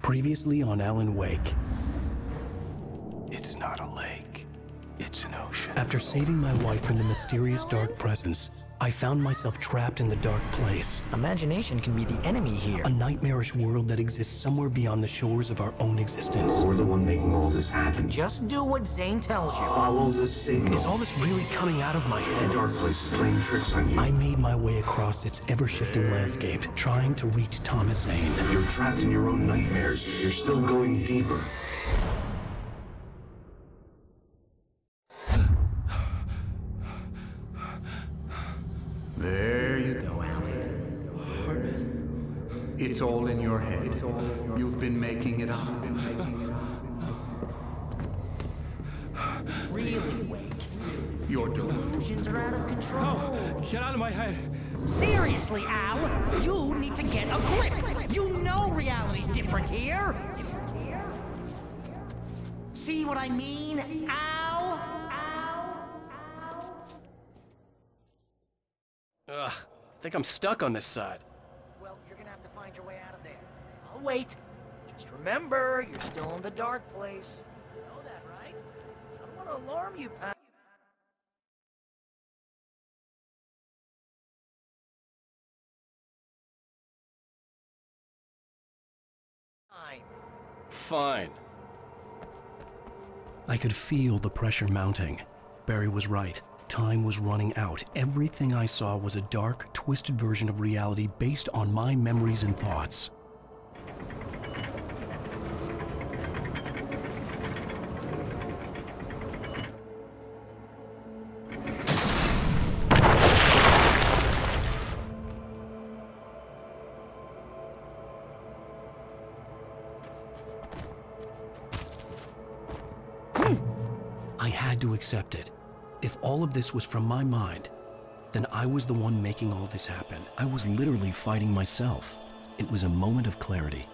Previously on Alan Wake. It's not a lake. It's an ocean. After saving my wife from the mysterious dark presence, I found myself trapped in the dark place. Imagination can be the enemy here. A nightmarish world that exists somewhere beyond the shores of our own existence. We're the one making all this happen. Just do what Zane tells you. Follow the signal. Is all this really coming out of my head? The dark place is playing tricks on you. I made my way across its ever-shifting landscape, trying to reach Thomas Zane. You're trapped in your own nightmares. You're still going deeper. There you go, Alan. Hartman. It's all in your head. You've been making it up. Really, Wake. Your delusions are out of control. No! Get out of my head! Seriously, Al, you need to get a grip. You know reality's different here. See what I mean, Al? Ugh, I think I'm stuck on this side. Well, you're gonna have to find your way out of there. I'll wait. Just remember, you're still in the dark place. You know that, right? I don't want to alarm you, pal. Fine. I could feel the pressure mounting. Barry was right. Time was running out. Everything I saw was a dark, twisted version of reality based on my memories and thoughts. I had to accept it. If all of this was from my mind, then I was the one making all this happen. I was literally fighting myself. It was a moment of clarity.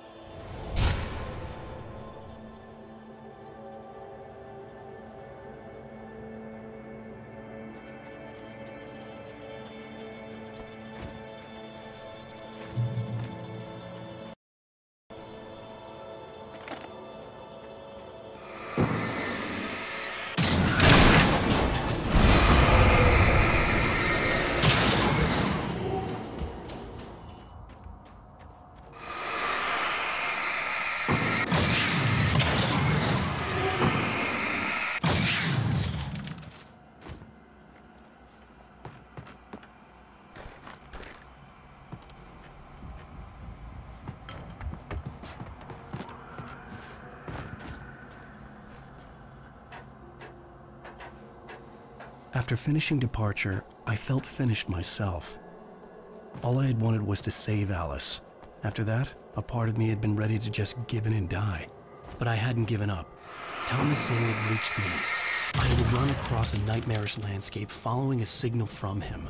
After finishing Departure, I felt finished myself. All I had wanted was to save Alice. After that, a part of me had been ready to just give in and die. But I hadn't given up. Thomas Zane had reached me. I had run across a nightmarish landscape following a signal from him.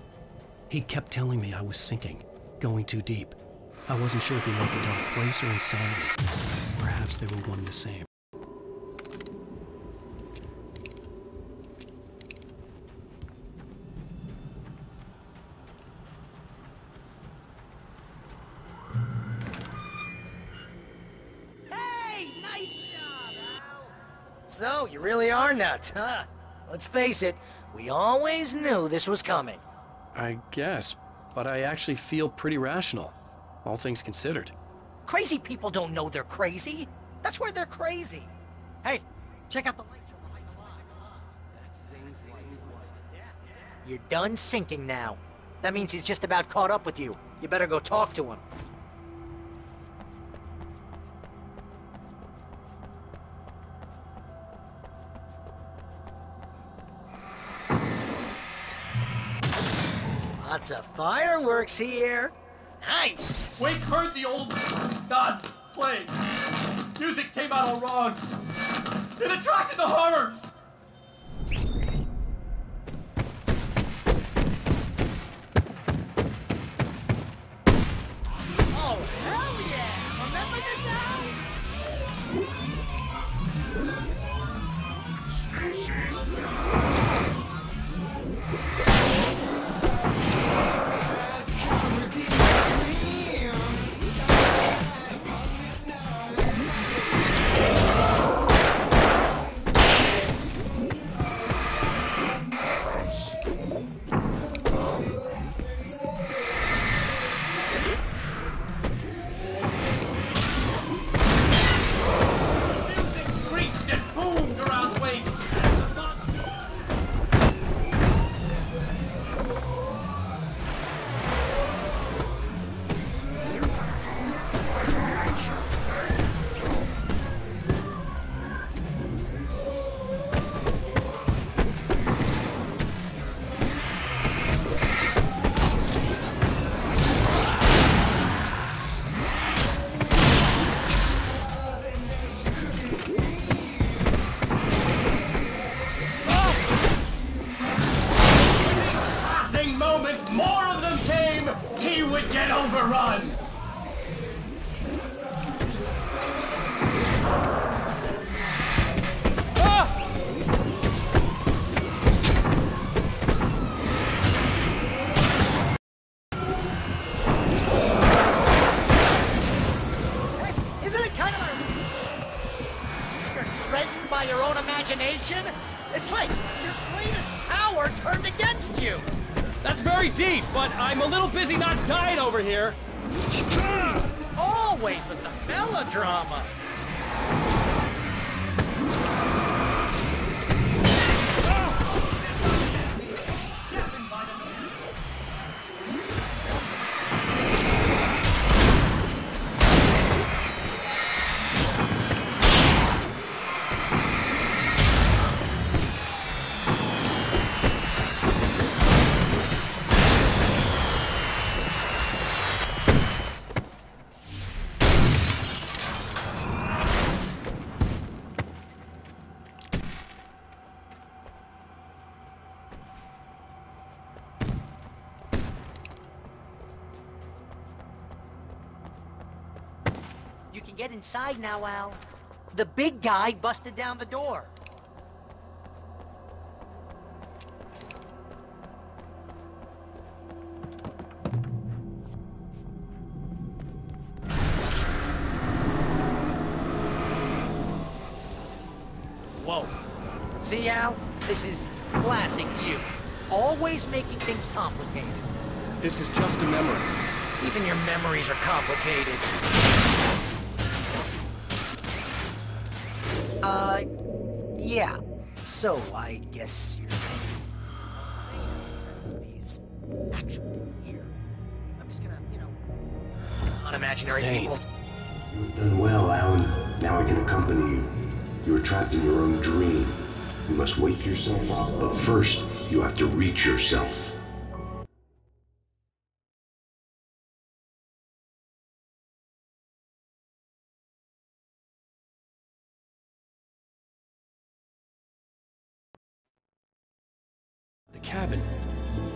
He kept telling me I was sinking, going too deep. I wasn't sure if he meant the dark place or insanity. Perhaps they were one and the same. So, you really are nuts, huh? Let's face it, we always knew this was coming. I guess, but I actually feel pretty rational, all things considered. Crazy people don't know they're crazy. That's where they're crazy. Hey, check out the light show behind the line. That's Zane's light. You're done sinking now. That means he's just about caught up with you. You better go talk to him. Lots of fireworks here. Nice! Wake heard the old gods play. Music came out all wrong. It attracted the horrors. Oh, hell yeah! Remember this, Al? never run! Isn't it kind of you're threatened by your own imagination? It's like your greatest power turned against you. That's very deep, but I'm a little busy not dying over here. Always with the melodrama. You can get inside now, Al. The big guy busted down the door. Whoa. See, Al? This is classic you. Always making things complicated. This is just a memory. Even your memories are complicated. Yeah. So, I guess you're he's actually here. I'm just gonna, unimaginary Zane. people. You've done well, Alan. Now I can accompany you. You are trapped in your own dream. You must wake yourself up, but first, you have to reach yourself. The cabin.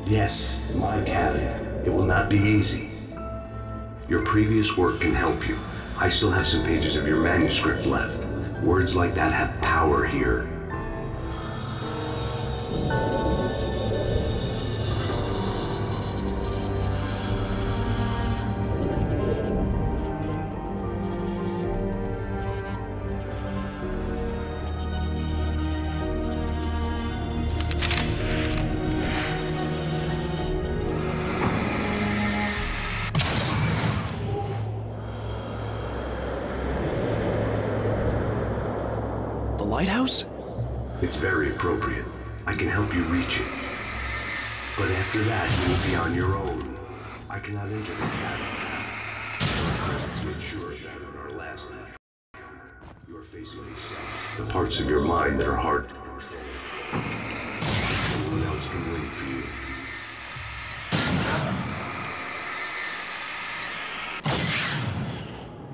Yes, my cabin. It will not be easy. Your previous work can help you. I still have some pages of your manuscript left. Words like that have power here. Lighthouse? It's very appropriate. I can help you reach it. But after that, you will be on your own. I cannot enter the cabin. Let's make sure of that on our last night. You are facing yourself. The parts of your mind that are hard to control. No one else can wait for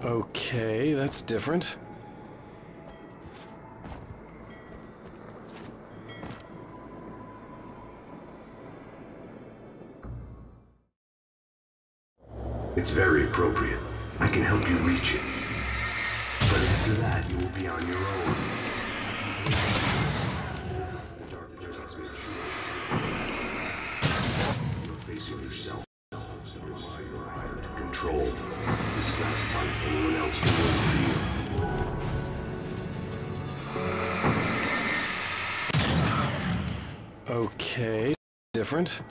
you. Okay, that's different. It's very appropriate. I can help you reach it. But after that, you will be on your own. The darkness has been true. You're facing yourself. Your mind you're hard to control. This is not a fight anyone else can win for you. Okay, different.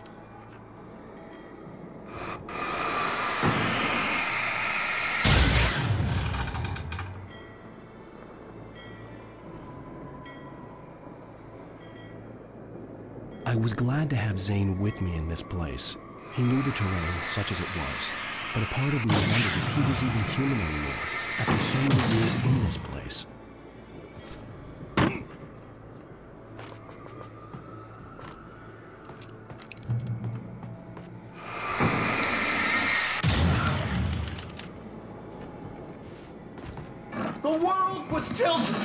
I was glad to have Zane with me in this place. He knew the terrain, such as it was, but a part of me wondered if he was even human anymore, after so many years in this place. The world was tilted.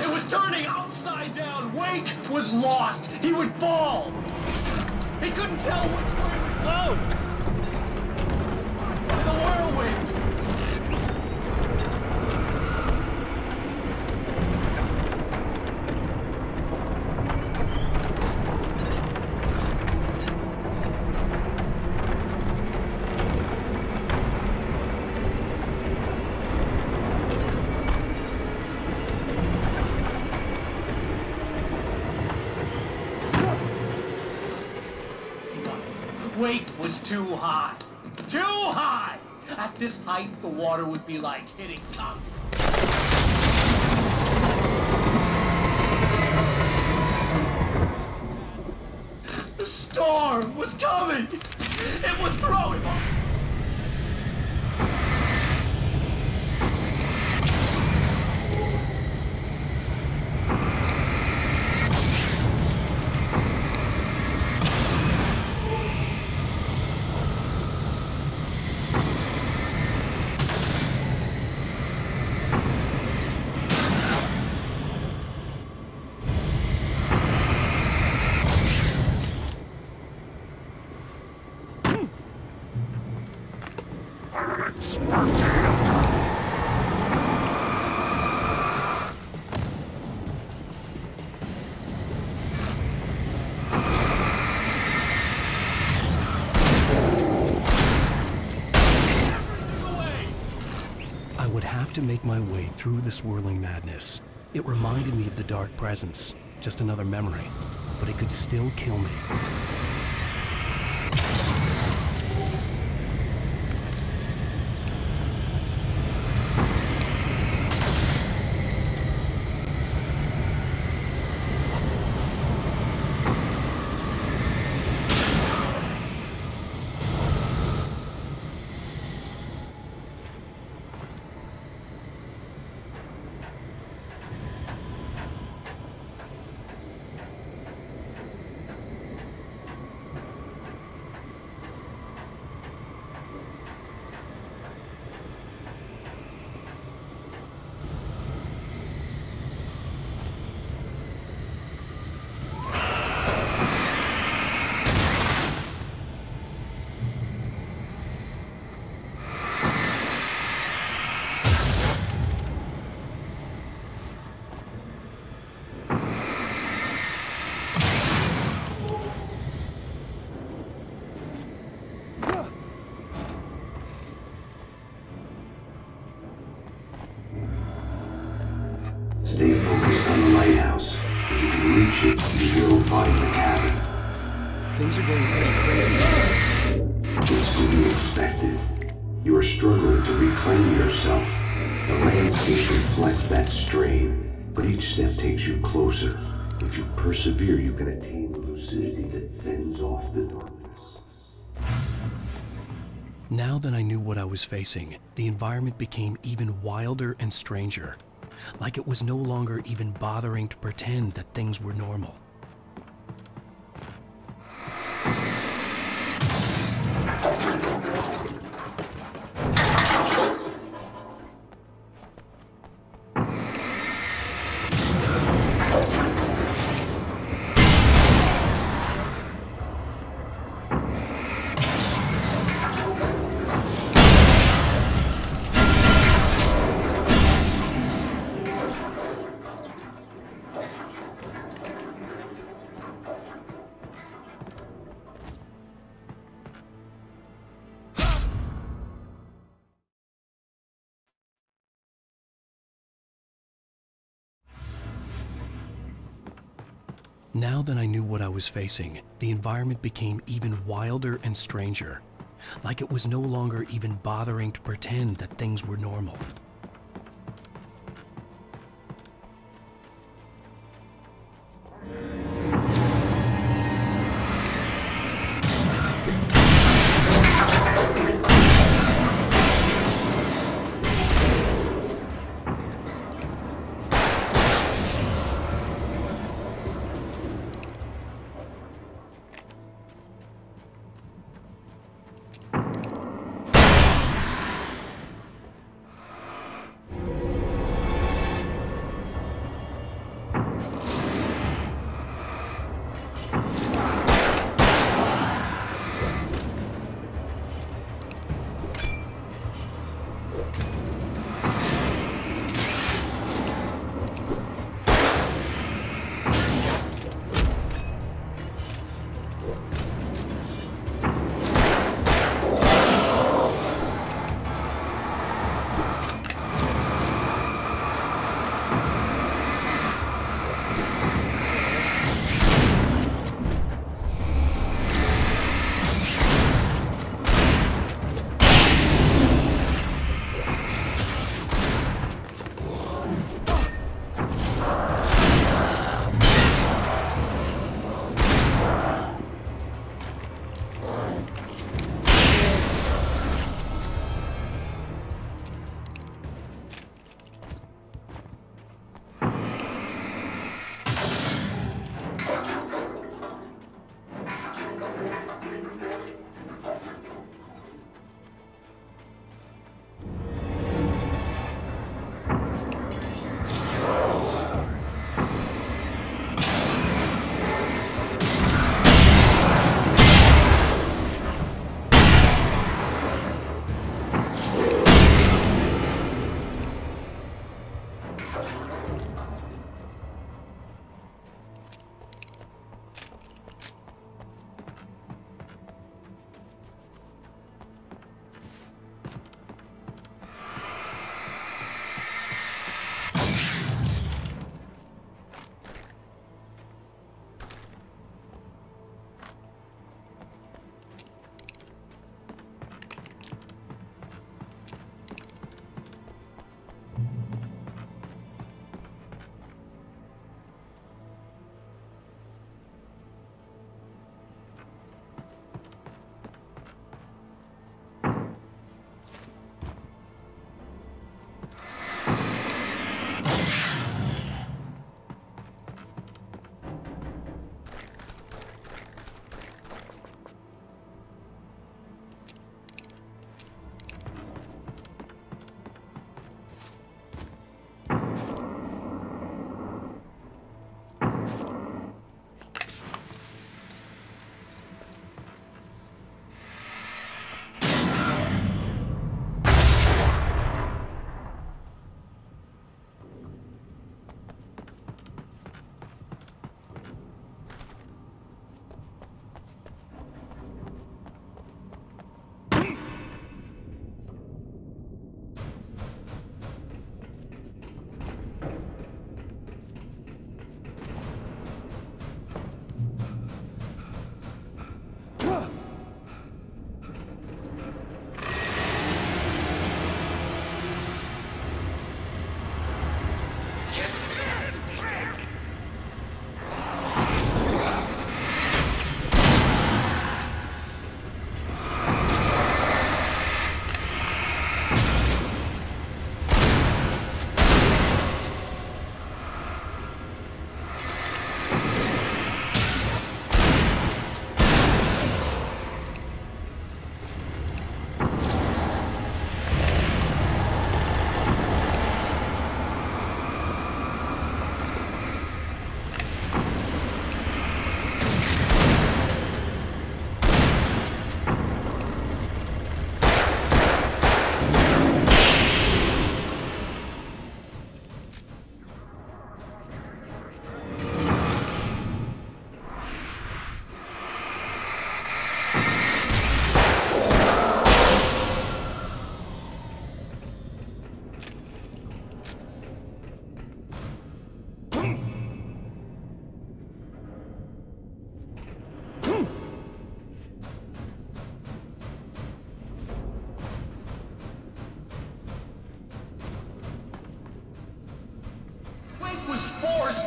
It was turning upside down. Wake was lost. He would fall. He couldn't tell which way was low. And the weight was too high. Too high! At this height, the water would be like hitting concrete. The storm was coming! It would throw him off! To make my way through the swirling madness. It reminded me of the Dark Presence, just another memory, but it could still kill me. Stay focused on the lighthouse. If you can reach it, you will find the cabin. Things are getting pretty crazy. It's to be expected. You are struggling to reclaim yourself. The landscape reflects that strain, but each step takes you closer. If you persevere, you can attain the lucidity that fends off the darkness. Now that I knew what I was facing, the environment became even wilder and stranger. Like it was no longer even bothering to pretend that things were normal. Now that I knew what I was facing, the environment became even wilder and stranger. Like it was no longer even bothering to pretend that things were normal.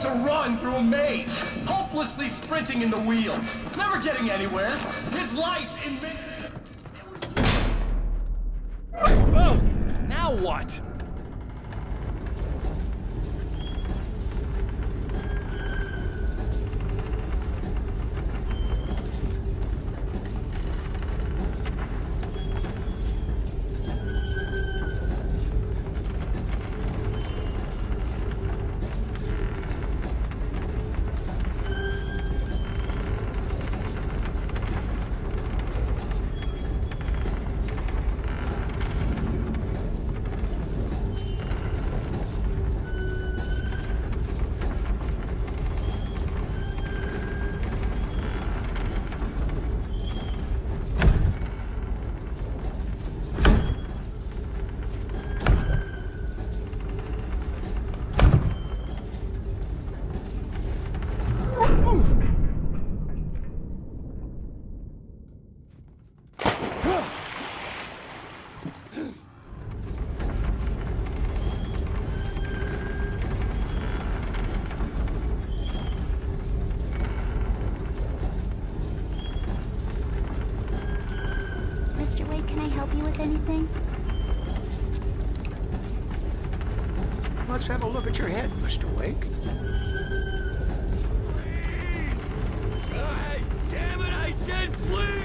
to run through a maze, hopelessly sprinting in the wheel, never getting anywhere. His life in miniature. Oh, now what? Mr. Wake, can I help you with anything? Let's have a look at your head, Mr. Wake. Hey, damn it, I said please!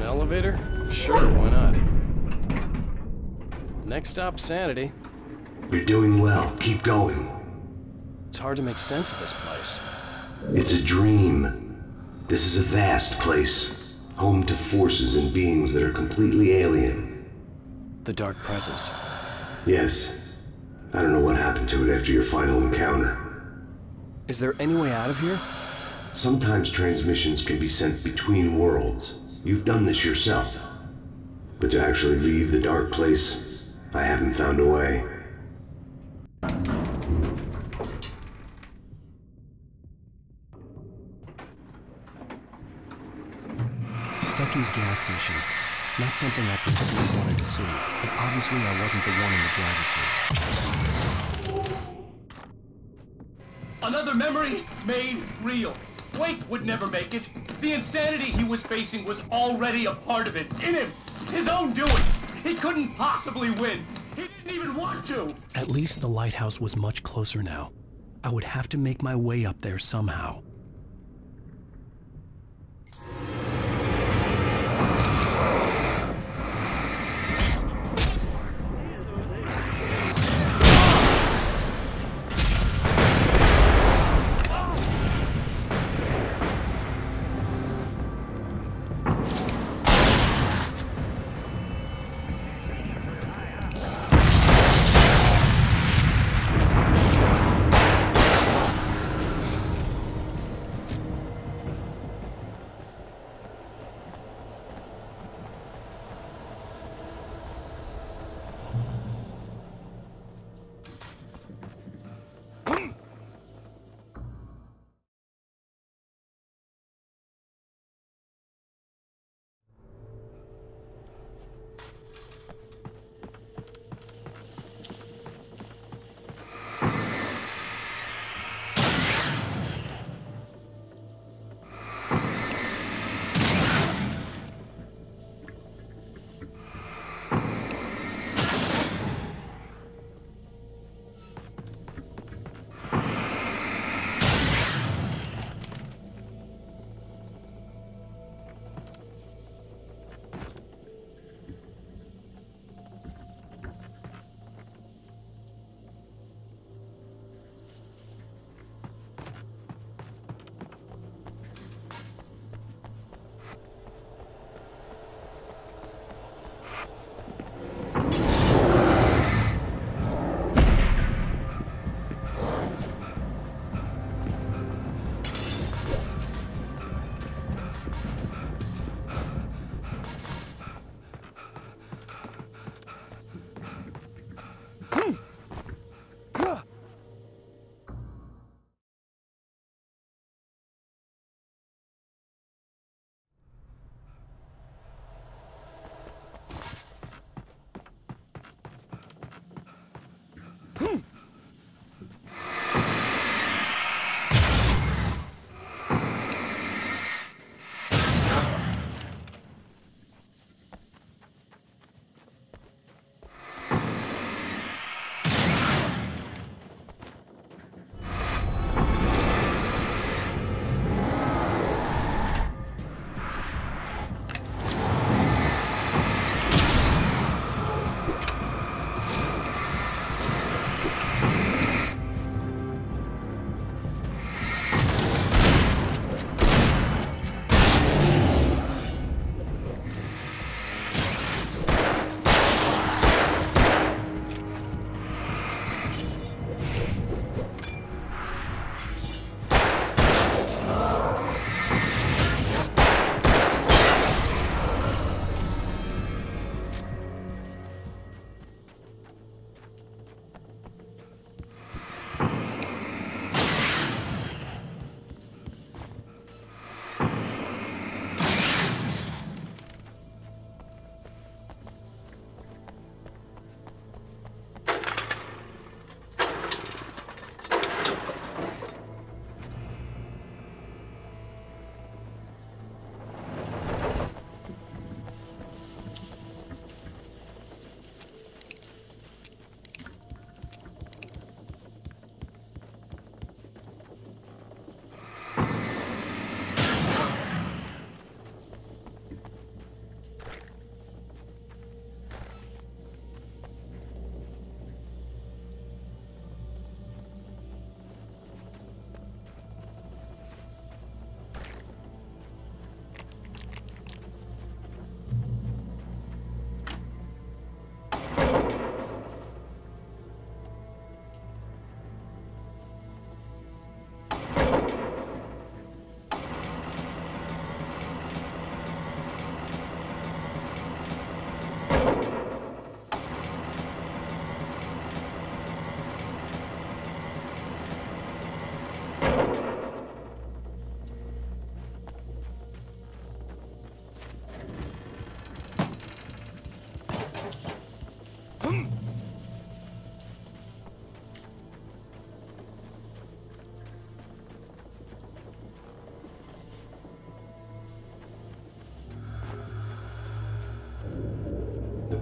Elevator? Sure, why not? Next stop, Sanity. You're doing well. Keep going. It's hard to make sense of this place. It's a dream. This is a vast place, home to forces and beings that are completely alien. The Dark Presence. Yes. I don't know what happened to it after your final encounter. Is there any way out of here? Sometimes transmissions can be sent between worlds. You've done this yourself. But to actually leave the dark place, I haven't found a way. Stucky's gas station. Not something I particularly wanted to see, but obviously I wasn't the one in the driver's seat. Another memory made real. Wake would never make it. The insanity he was facing was already a part of it, in him, his own doing. He couldn't possibly win. He didn't even want to. At least the lighthouse was much closer now. I would have to make my way up there somehow.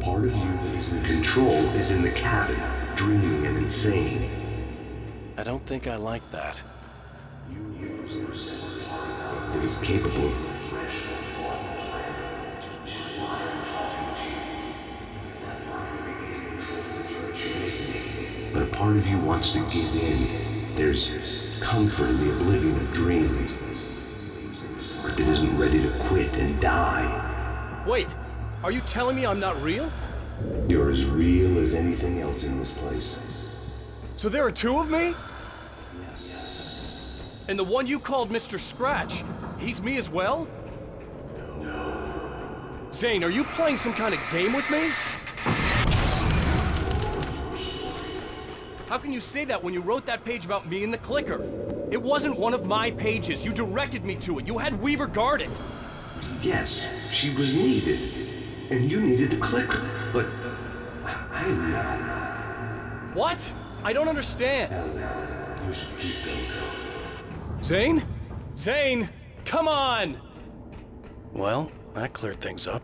part of you that is in control is in the cabin, dreaming and insane. I don't think I like that. You use that is capable of but a part of you wants to give in. There's comfort in the oblivion of dreams, but that isn't ready to quit and die. Wait, are you telling me I'm not real? You're as real as anything else in this place. So there are two of me? And the one you called Mr. Scratch, he's me as well? No. Zane, are you playing some kind of game with me? How can you say that when you wrote that page about me in the clicker? It wasn't one of my pages. You directed me to it. You had Weaver guard it. Yes, she was needed. And you needed the clicker. But I didn't know. What? I don't understand. You should keep going. Zane? Zane! Come on! Well, that cleared things up.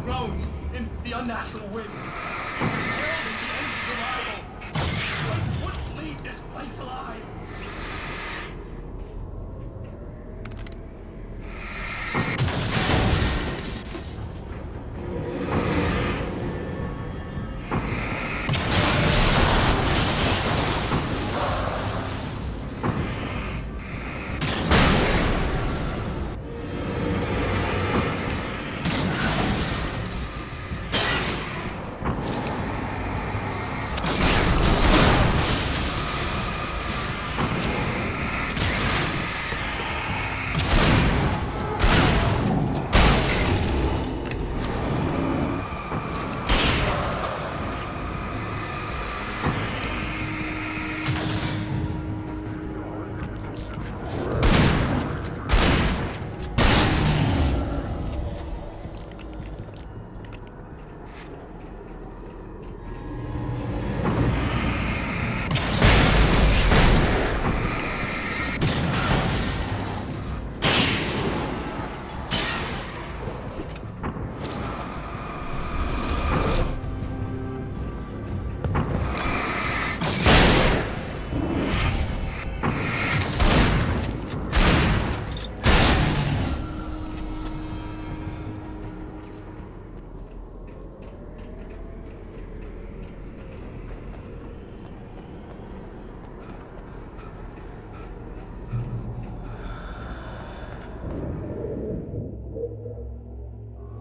Groans in the unnatural wind. It was heralding the enemy's arrival. What wouldn't leave this place alive?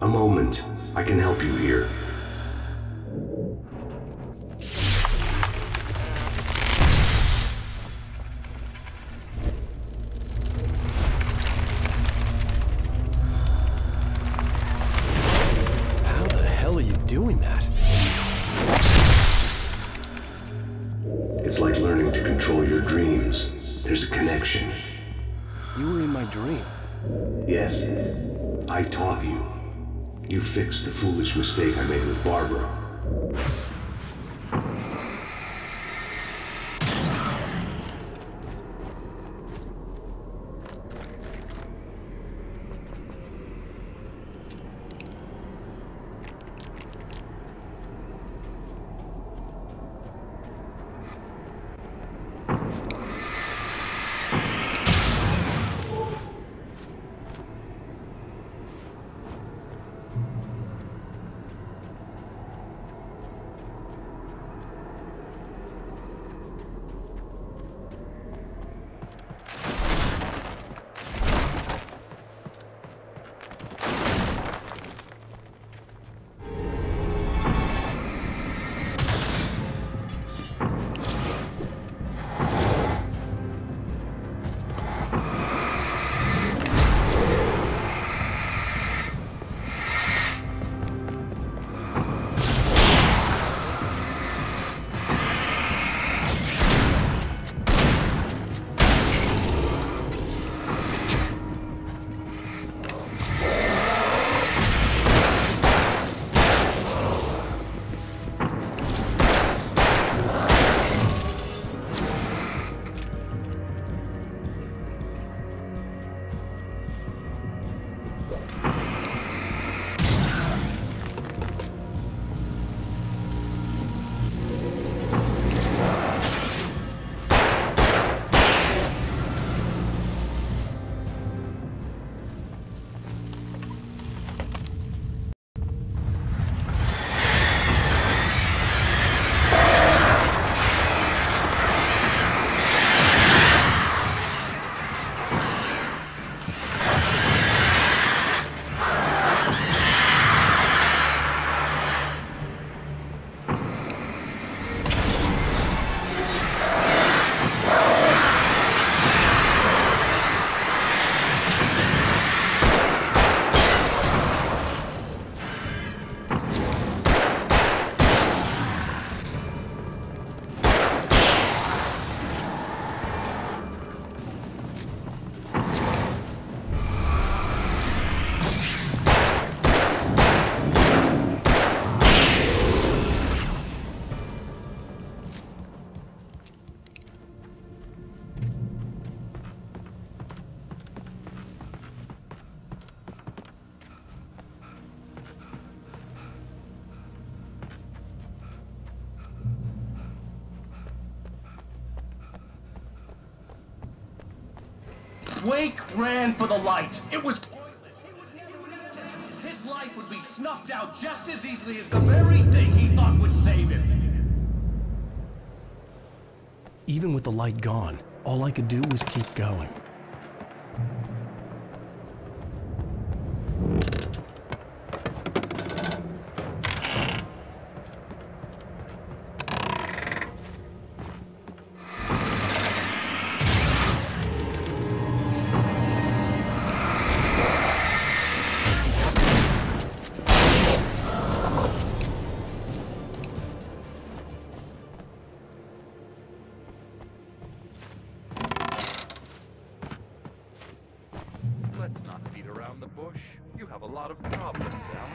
A moment. I can help you here. How the hell are you doing that? It's like learning to control your dreams. There's a connection. You were in my dream. Yes. I taught you. You fixed the foolish mistake I made with Barbara. Wake ran for the light. It was pointless. He was never needed. His life would be snuffed out just as easily as the very thing he thought would save him. Even with the light gone, all I could do was keep going. Let's not beat around the bush. You have a lot of problems, Alan.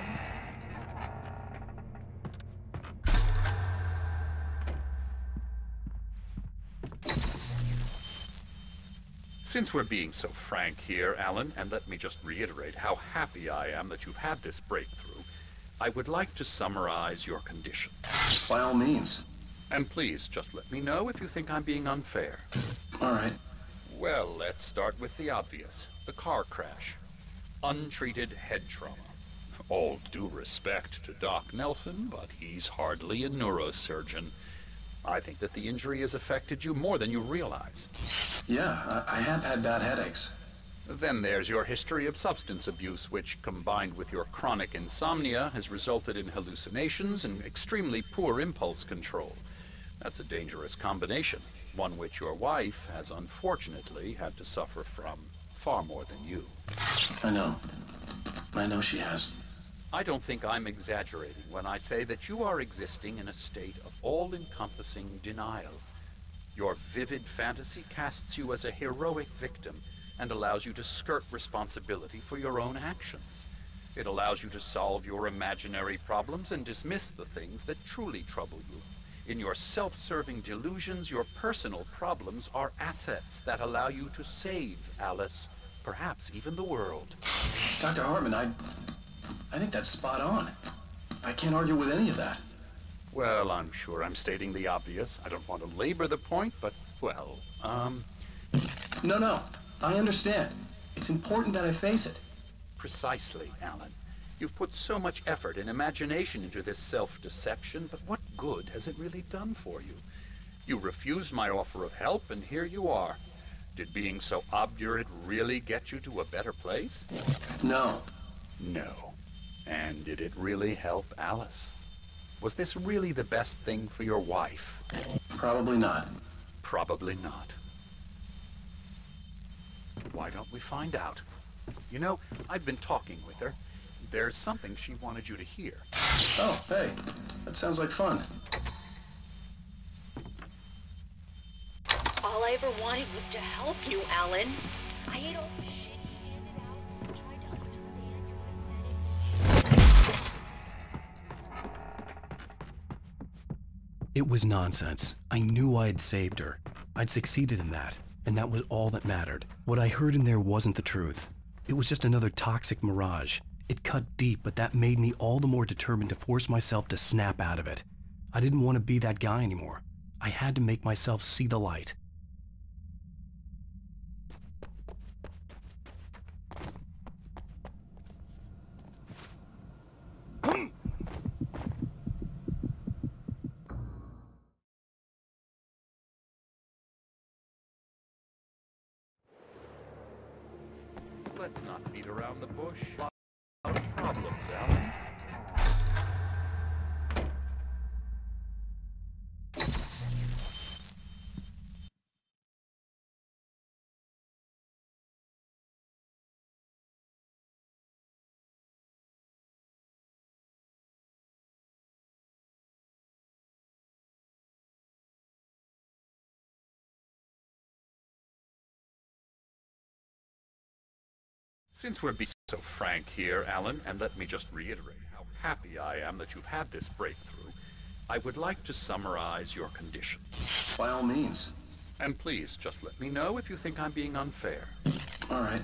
Since we're being so frank here, Alan, and let me just reiterate how happy I am that you've had this breakthrough, I would like to summarize your condition. By all means. And please, just let me know if you think I'm being unfair. All right. Well, let's start with the obvious. The car crash. Untreated head trauma. All due respect to Doc Nelson, but he's hardly a neurosurgeon. I think that the injury has affected you more than you realize. Yeah, I have had bad headaches. Then there's your history of substance abuse, which, combined with your chronic insomnia, has resulted in hallucinations and extremely poor impulse control. That's a dangerous combination, one which your wife has unfortunately had to suffer from far more than you. I know. I know she has. I don't think I'm exaggerating when I say that you are existing in a state of all-encompassing denial. Your vivid fantasy casts you as a heroic victim and allows you to skirt responsibility for your own actions. It allows you to solve your imaginary problems and dismiss the things that truly trouble you. In your self-serving delusions, your personal problems are assets that allow you to save Alice, perhaps even the world. Dr. Hartman, I think that's spot on. I can't argue with any of that. Well, I'm sure I'm stating the obvious. I don't want to labor the point, but, well, No, I understand. It's important that I face it. Precisely, Alan. You've put so much effort and imagination into this self-deception, but what good has it really done for you? You refused my offer of help, and here you are. Did being so obdurate really get you to a better place? No. No. And did it really help Alice? Was this really the best thing for your wife? Probably not. Probably not. Why don't we find out? You know, I've been talking with her. There's something she wanted you to hear. Oh, hey. That sounds like fun. All I ever wanted was to help you, Alan. I ate all the shit you handed out and tried to understand your pathetic. It was nonsense. I knew I had saved her. I'd succeeded in that, and that was all that mattered. What I heard in there wasn't the truth. It was just another toxic mirage. It cut deep, but that made me all the more determined to force myself to snap out of it. I didn't want to be that guy anymore. I had to make myself see the light. Let's not beat around the bush. A lot of problems, Alan. Since we're being so frank here, Alan, and let me just reiterate how happy I am that you've had this breakthrough, I would like to summarize your condition. By all means. And please, just let me know if you think I'm being unfair. All right.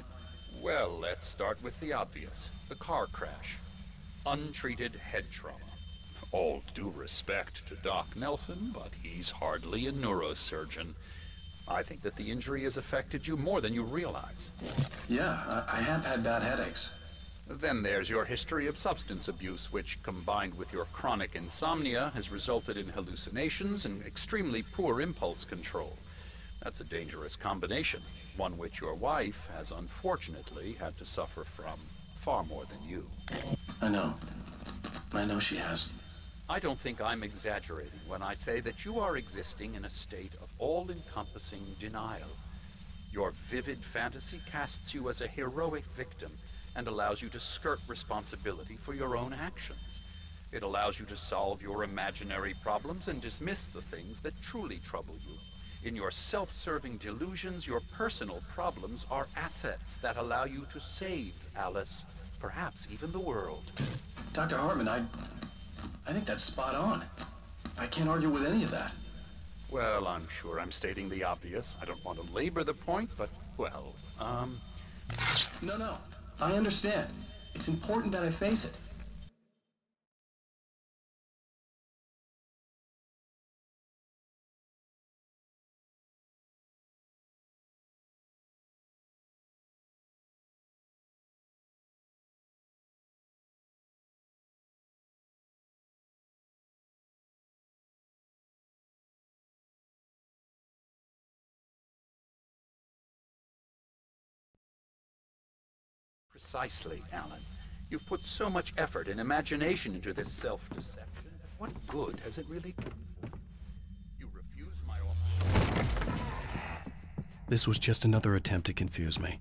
Well, let's start with the obvious. The car crash. Untreated head trauma. All due respect to Doc Nelson, but he's hardly a neurosurgeon. I think that the injury has affected you more than you realize. Yeah, I have had bad headaches. Then there's your history of substance abuse, which, combined with your chronic insomnia, has resulted in hallucinations and extremely poor impulse control. That's a dangerous combination, one which your wife has unfortunately had to suffer from far more than you. I know. I know she has. I don't think I'm exaggerating when I say that you are existing in a state of all-encompassing denial. Your vivid fantasy casts you as a heroic victim and allows you to skirt responsibility for your own actions. It allows you to solve your imaginary problems and dismiss the things that truly trouble you. In your self-serving delusions, your personal problems are assets that allow you to save Alice, perhaps even the world. Dr. Hartman, I think that's spot on. I can't argue with any of that. Well, I'm sure I'm stating the obvious. I don't want to labor the point, but, well, No. I understand. It's important that I face it. Precisely, Alan. You've put so much effort and imagination into this self-deception. What good has it really done for you? You refuse my offer. This was just another attempt to confuse me.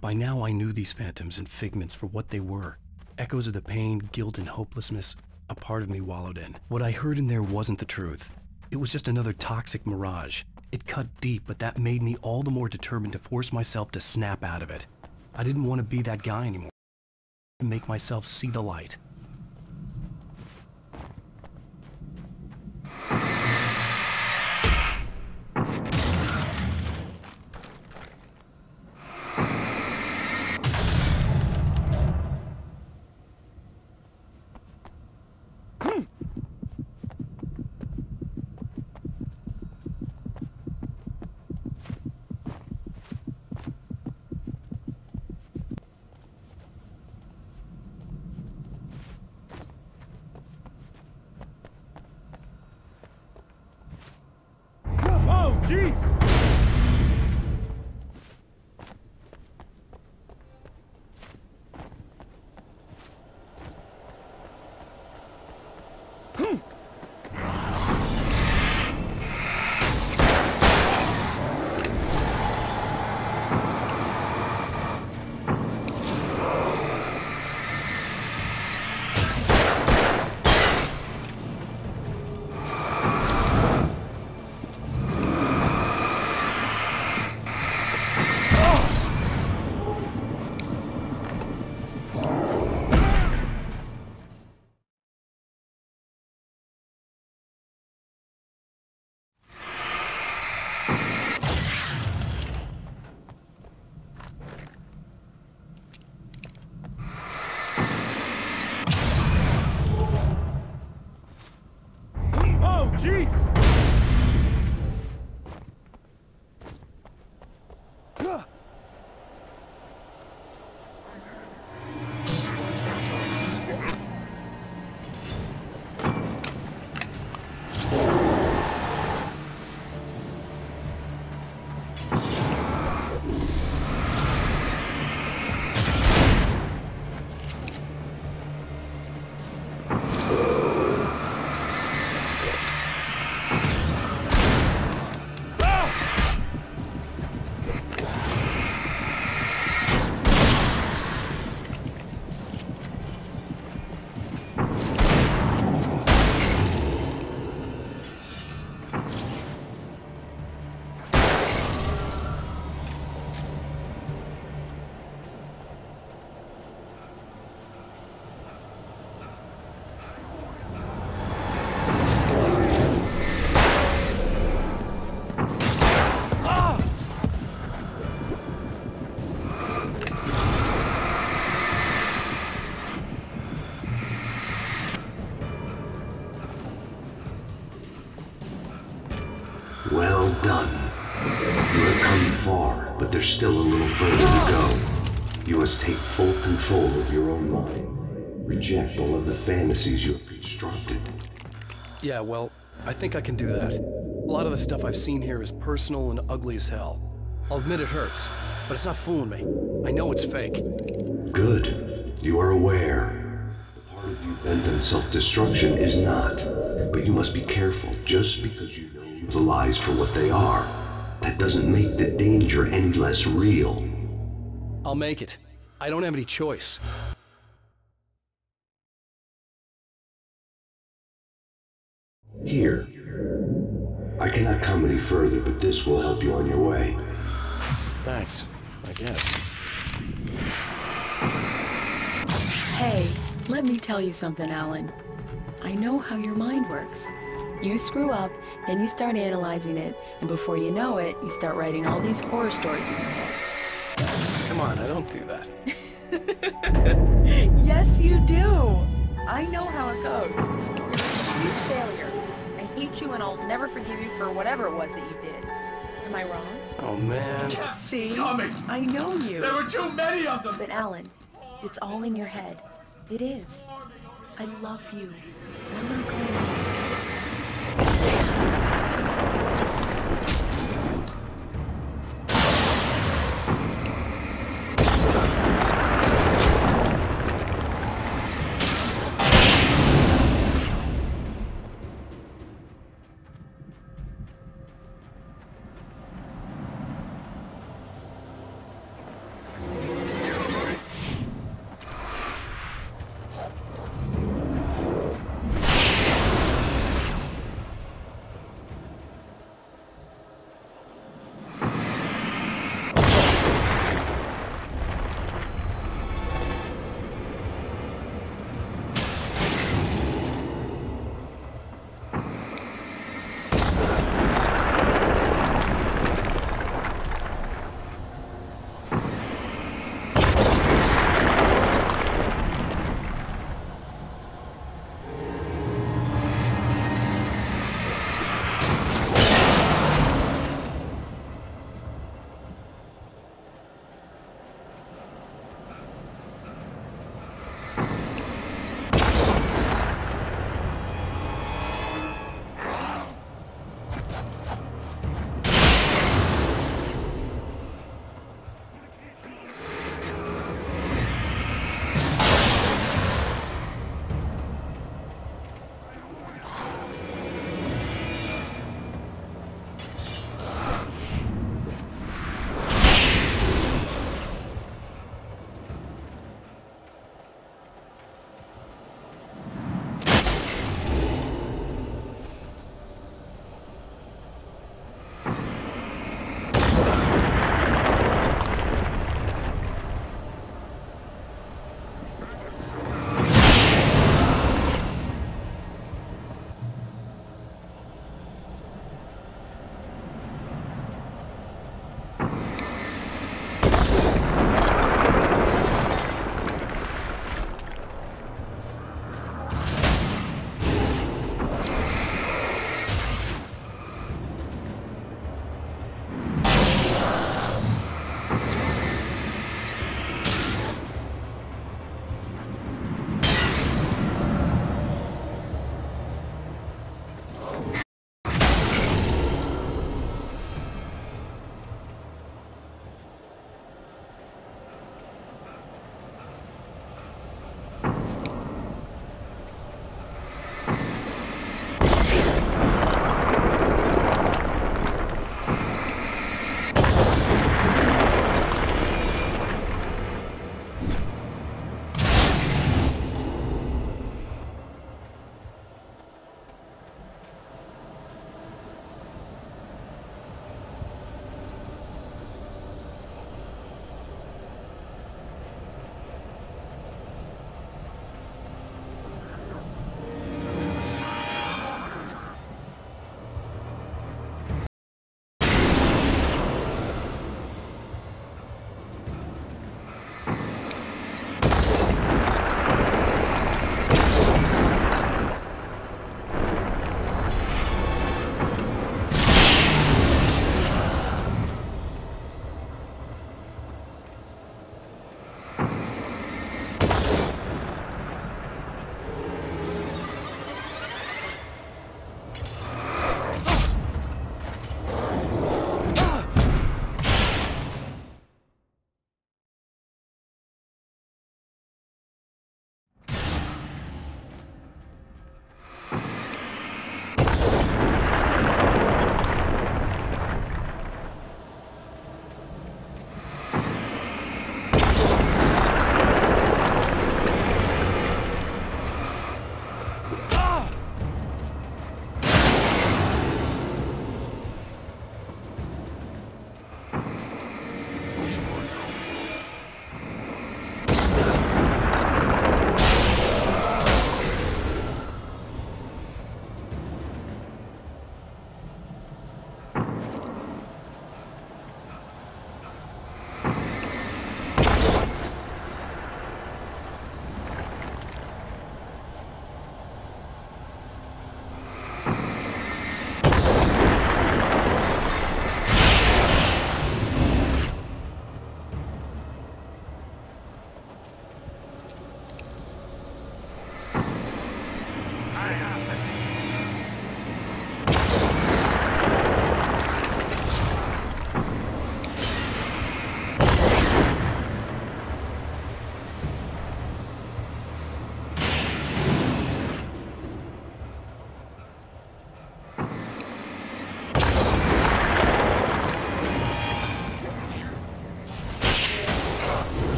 By now I knew these phantoms and figments for what they were. Echoes of the pain, guilt, and hopelessness a part of me wallowed in. What I heard in there wasn't the truth. It was just another toxic mirage. It cut deep, but that made me all the more determined to force myself to snap out of it. I didn't want to be that guy anymore. To make myself see the light. Jeez! Jeez! come far, but there's still a little further to go. You must take full control of your own mind. Reject all of the fantasies you have constructed. Yeah, well, I think I can do that. A lot of the stuff I've seen here is personal and ugly as hell. I'll admit it hurts, but it's not fooling me. I know it's fake. Good. You are aware. The part of you bent on self-destruction is not. But you must be careful. Just because you know the lies for what they are, that doesn't make the danger any less real. I'll make it. I don't have any choice. Here. I cannot come any further, but this will help you on your way. Thanks, I guess. Hey, let me tell you something, Alan. I know how your mind works. You screw up, then you start analyzing it, and before you know it, you start writing all these horror stories in your head. Come on, I don't do that. Yes, you do! I know how it goes. You're a complete failure. I hate you and I'll never forgive you for whatever it was that you did. Am I wrong? Oh, man. See? Coming. I know you. There were too many of them! But Alan, it's all in your head. It is. I love you. And I'm not going to...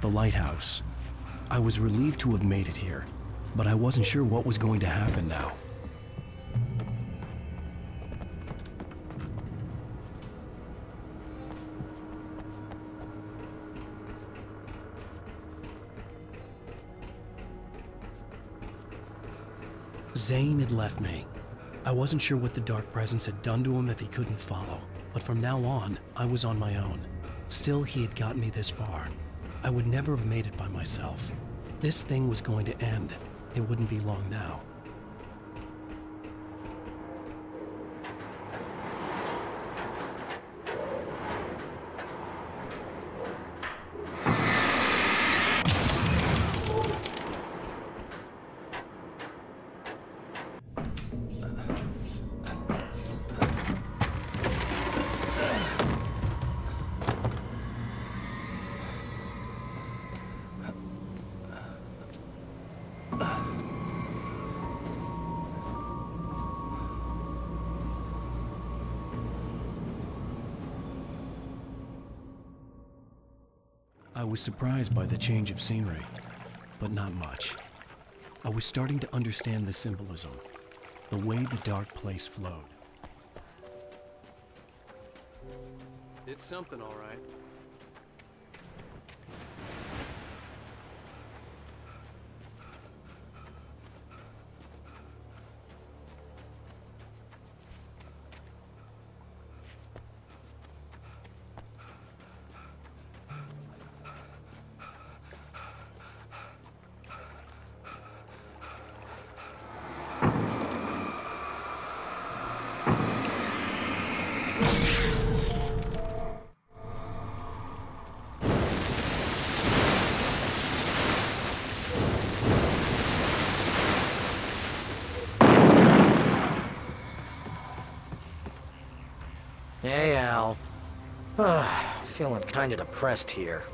The lighthouse. I was relieved to have made it here, but I wasn't sure what was going to happen now. Zane had left me. I wasn't sure what the Dark Presence had done to him if he couldn't follow, but from now on, I was on my own. Still, he had gotten me this far. I would never have made it by myself. This thing was going to end. It wouldn't be long now. I was surprised by the change of scenery, but not much. I was starting to understand the symbolism, the way the dark place flowed. It's something, all right. Hey, Al. Feeling kinda depressed here.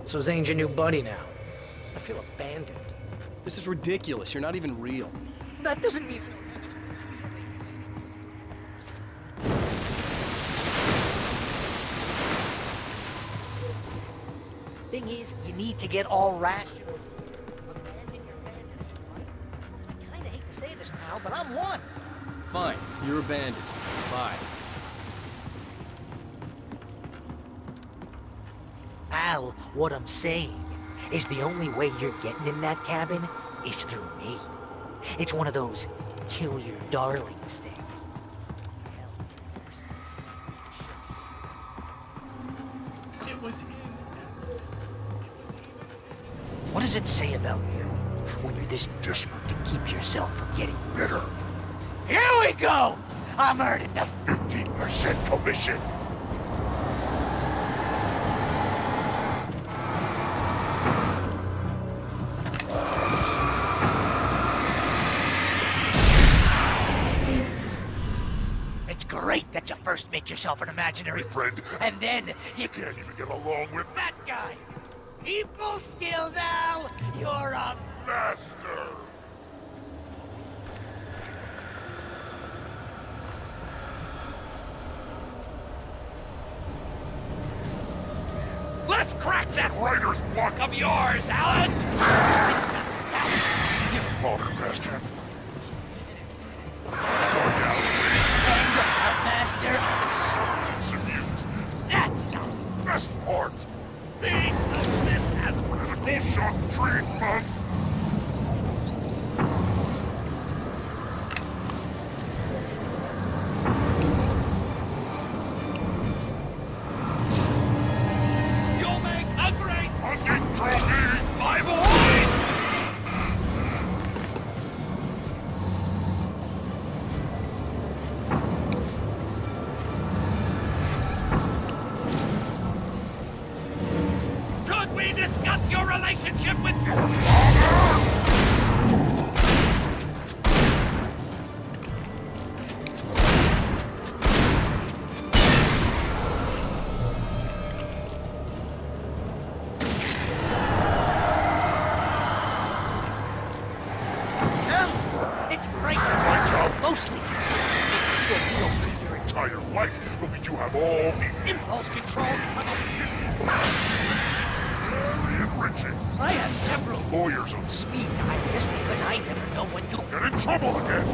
So Zane's your new buddy now. I feel abandoned. This is ridiculous. You're not even real. That doesn't mean... Thing is, you need to get all rational. Abandon your fantasy, right? I kinda hate to say this, pal, but I'm one. Fine. You're abandoned. Bye. Al, what I'm saying is the only way you're getting in that cabin is through me. It's one of those kill your darlings things. It was What does it say about you when you're this desperate to keep yourself from getting bitter? Here we go! I'm earning the 15% commission. It's great that you first make yourself an imaginary friend, and then you can't even get along with that guy. People skills, Al! You're a master! Let's crack that writer's block of yours, Alan! It's not just that. You're a modern master. That's the best part! Think of this as radical shock treatment! You'll make a great hunting trophy, my boy! Discuss your relationship with your father! It's great. Mostly consists of making sure you don't lose your entire life, but we do have all the impulse control. infringing. I have several Lawyers on speed dial just because I never know when to... Get in trouble again.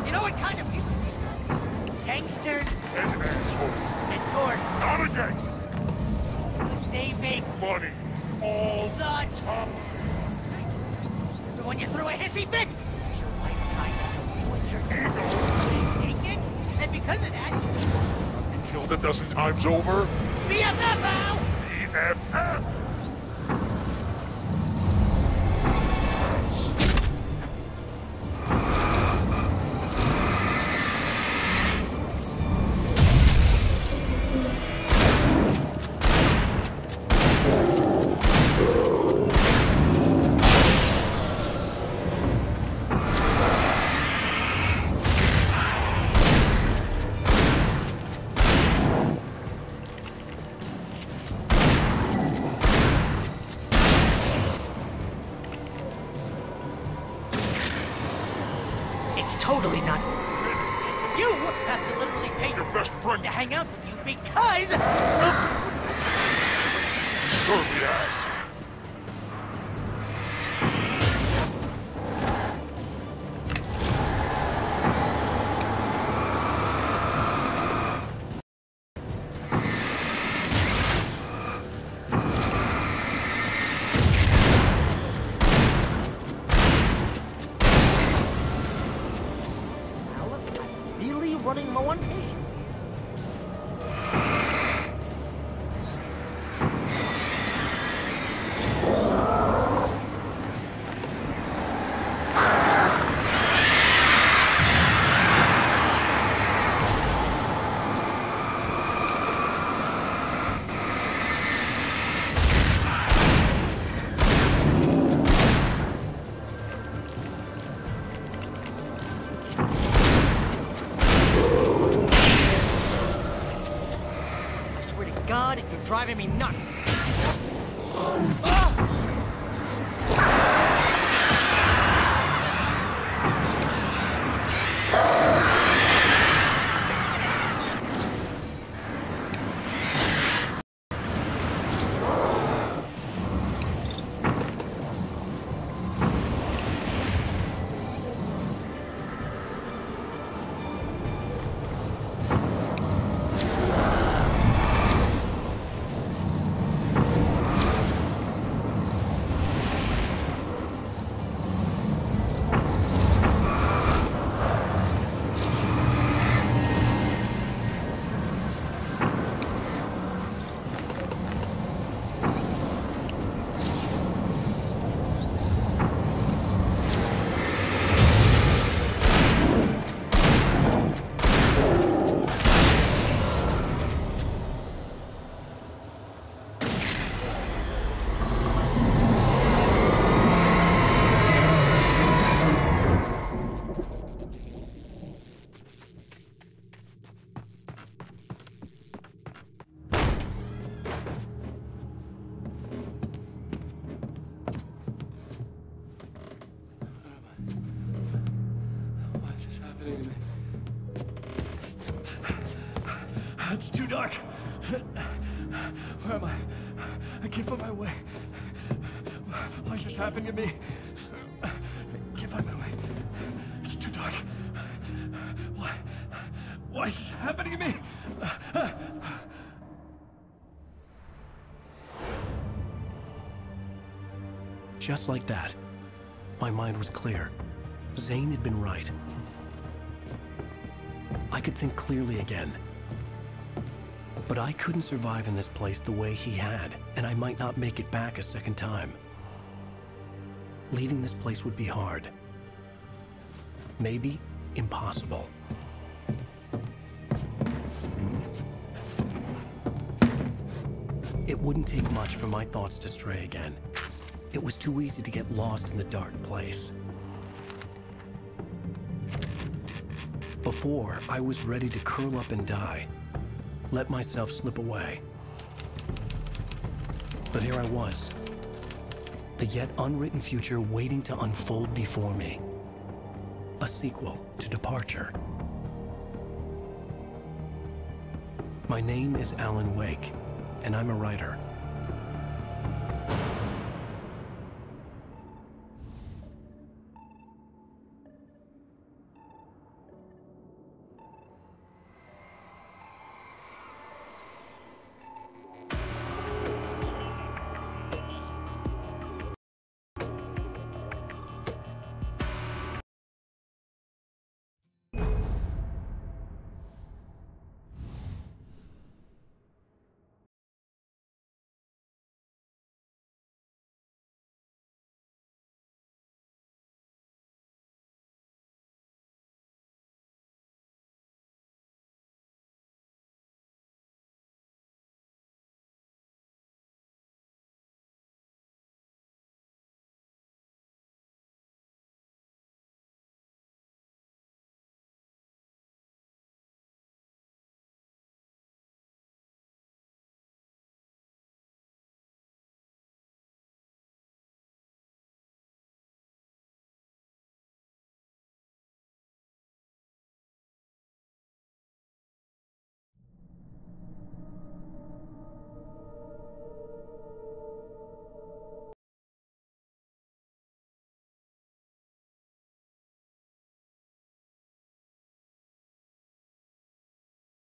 You know what kind of people? Gangsters And assholes. and Gordon. Not a gangster. They make Money. All the time. When you threw a hissy fit, your wife tried to with your naked, and because of that, killed a dozen times over. BFF, Al! BFF! It's totally not. You have to literally pay your best friend to hang out with you because... Serve the ass. Running low on patience. God, you're driving me nuts. It's too dark. Where am I? I can't find my way. Why is this happening to me? I can't find my way. It's too dark. Why is this happening to me? Just like that, my mind was clear. Zane had been right. I could think clearly again. But I couldn't survive in this place the way he had, and I might not make it back a second time. Leaving this place would be hard. Maybe impossible. It wouldn't take much for my thoughts to stray again. It was too easy to get lost in the dark place. Before, I was ready to curl up and die. Let myself slip away. But here I was. The yet unwritten future waiting to unfold before me. A sequel to Departure. My name is Alan Wake, and I'm a writer.